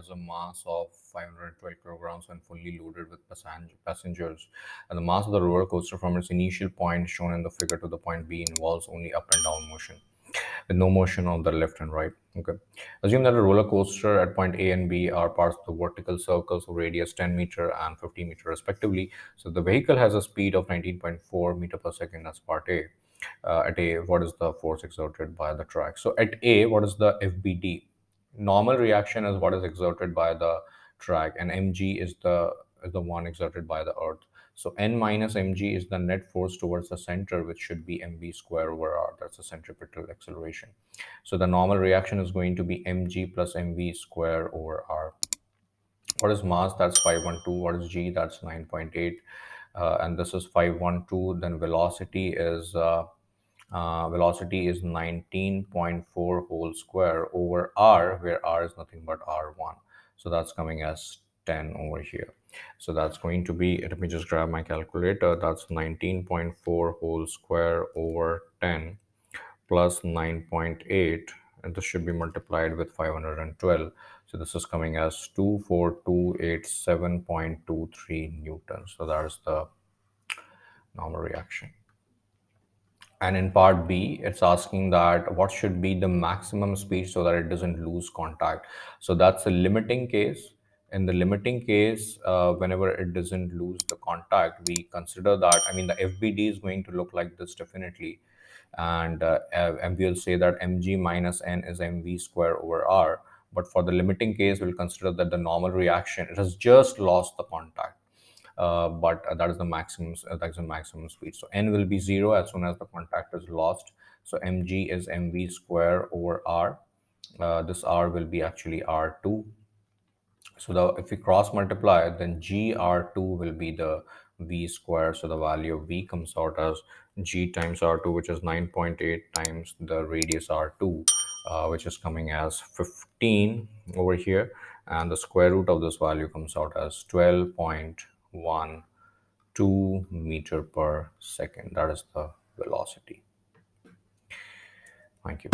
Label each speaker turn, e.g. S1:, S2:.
S1: has a mass of 512 kilograms when fully loaded with passengers. And the mass of the roller coaster from its initial point shown in the figure to the point B involves only up and down motion, with no motion on the left and right. Okay. Assume that a roller coaster at point A and B are parts of the vertical circles of radius 10 meter and 50 meter respectively. So the vehicle has a speed of 19.4 meter per second. That's part A. At A, what is the force exerted by the track? So at A, what is the FBD? Normal reaction is what is exerted by the track, and mg is the one exerted by the earth. So n minus mg is the net force towards the center, which should be mv square over r. That's the centripetal acceleration. So the normal reaction is going to be mg plus mv square over r. What is mass? That's 512. What is g? That's 9.8. And this is 512. Then velocity is 19.4 whole square over r, where r is nothing but r1. So that's coming as 10 over here. So that's going to be, let me just grab my calculator. That's 19.4 whole square over 10 plus 9.8, and this should be multiplied with 512. So this is coming as 24287.23 newtons. So that is the normal reaction. And in part B, it's asking that what should be the maximum speed so that it doesn't lose contact. So that's a limiting case. In the limiting case, whenever it doesn't lose the contact, we consider that, I mean, the FBD is going to look like this definitely. And we'll say that mg minus n is mv square over r. But for the limiting case, we'll consider that the normal reaction, it has just lost the contact. But that is the maximum. That is the maximum speed. So n will be 0 as soon as the contact is lost. So mg is mv square over r. This r will be actually r2. So if we cross multiply, then gr2 will be the v square. So the value of v comes out as g times r2, which is 9.8 times the radius r2, which is coming as 15 over here. And the square root of this value comes out as 12.12 meter per second. That is the velocity. Thank you.